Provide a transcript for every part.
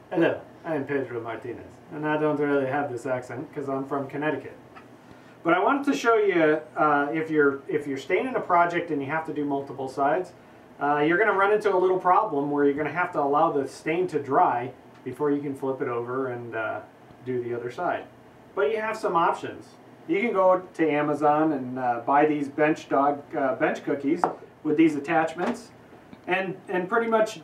Hello, I am Pedro Martinez, and I don't really have this accent because I'm from Connecticut. But I wanted to show you if you're staying in a project and you have to do multiple sides, you're going to run into a little problem where you're going to have to allow the stain to dry before you can flip it over and do the other side. But you have some options. You can go to Amazon and buy these bench cookies with these attachments, and pretty much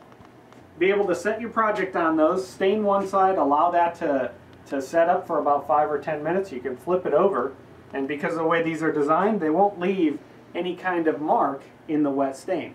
be able to set your project on those, stain one side, allow that to set up for about 5 or 10 minutes. You can flip it over, and because of the way these are designed, they won't leave any kind of mark in the wet stain.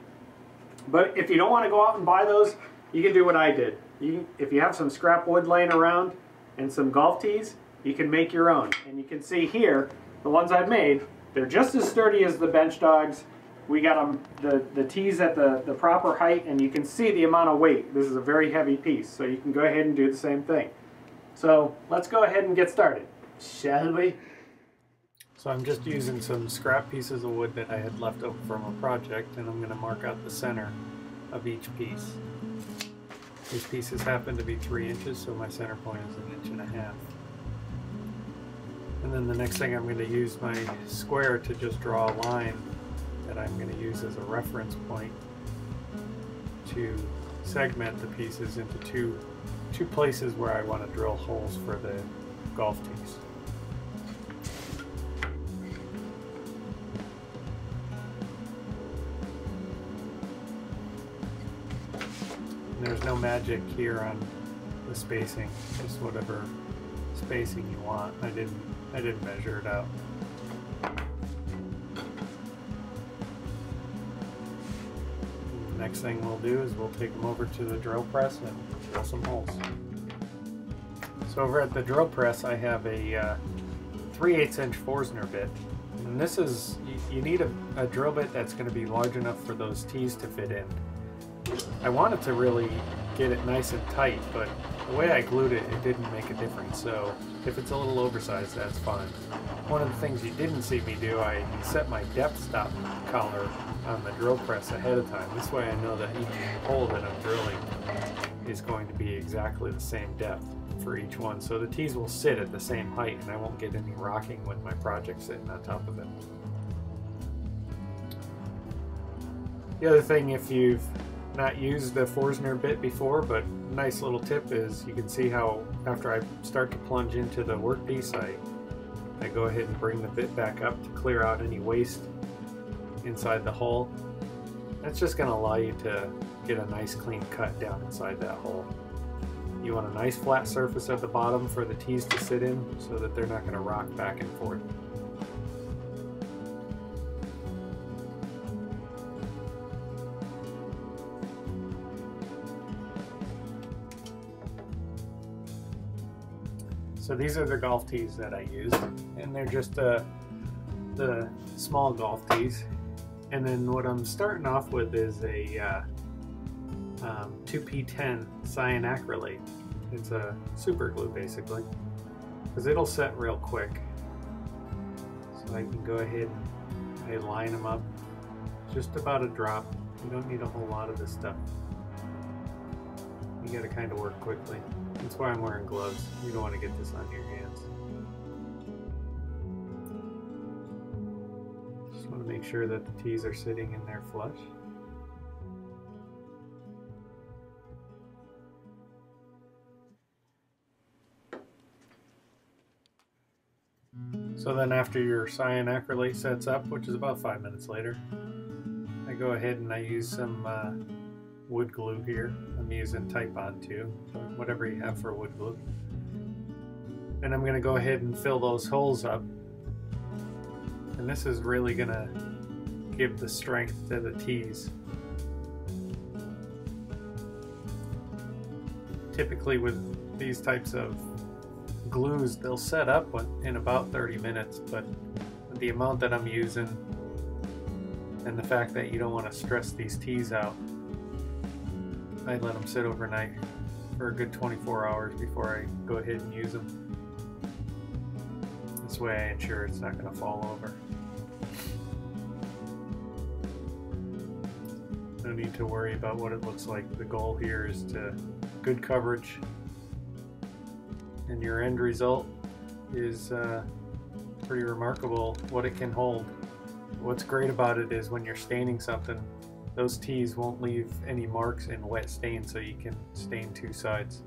But if you don't want to go out and buy those, you can do what I did. If you have some scrap wood laying around and some golf tees, you can make your own. And you can see here, the ones I've made, they're just as sturdy as the bench dogs. We got them, the tees at the proper height, and you can see the amount of weight. This is a very heavy piece, so you can go ahead and do the same thing. So let's go ahead and get started, shall we? So I'm just using some scrap pieces of wood that I had left over from a project, and I'm going to mark out the center of each piece. These pieces happen to be 3 inches, so my center point is 1.5 inches. And then the next thing, I'm going to use my square to just draw a line that I'm going to use as a reference point to segment the pieces into two places where I want to drill holes for the golf tees. And there's no magic here on the spacing, just whatever spacing you want. I didn't measure it out. Next thing we'll do is we'll take them over to the drill press and drill some holes. So over at the drill press I have a 3/8 inch Forstner bit, and this is, you need a drill bit that's going to be large enough for those tees to fit in. I wanted to really get it nice and tight, but the way I glued it, it didn't make a difference, so if it's a little oversized, that's fine. One of the things you didn't see me do, I set my depth stop collar on the drill press ahead of time. This way I know that each hole that I'm drilling is going to be exactly the same depth for each one. So the tees will sit at the same height and I won't get any rocking with my project sitting on top of it. The other thing, if you've not used the Forstner bit before, but nice little tip is you can see how after I start to plunge into the workpiece, I go ahead and bring the bit back up to clear out any waste inside the hole. That's just going to allow you to get a nice clean cut down inside that hole. You want a nice flat surface at the bottom for the tees to sit in so that they're not going to rock back and forth. So these are the golf tees that I used, and they're just the small golf tees. And then what I'm starting off with is a 2P10 cyanacrylate. It's a super glue basically, because it'll set real quick. So I can go ahead and I line them up, just about a drop. You don't need a whole lot of this stuff. You gotta kind of work quickly. That's why I'm wearing gloves. You don't want to get this on your hands. Just want to make sure that the tees are sitting in there flush. So then after your cyanacrylate sets up, which is about 5 minutes later, I go ahead and I use some wood glue here. I'm using Titebond 2, whatever you have for wood glue. And I'm going to go ahead and fill those holes up. And this is really going to give the strength to the tees. Typically with these types of glues, they'll set up in about 30 minutes, but the amount that I'm using and the fact that you don't want to stress these tees out, I let them sit overnight for a good 24 hours before I go ahead and use them. This way I ensure it's not going to fall over. No need to worry about what it looks like. The goal here is to good coverage and your end result is pretty remarkable what it can hold. What's great about it is when you're staining something, those teas won't leave any marks in wet stain, so you can stain two sides.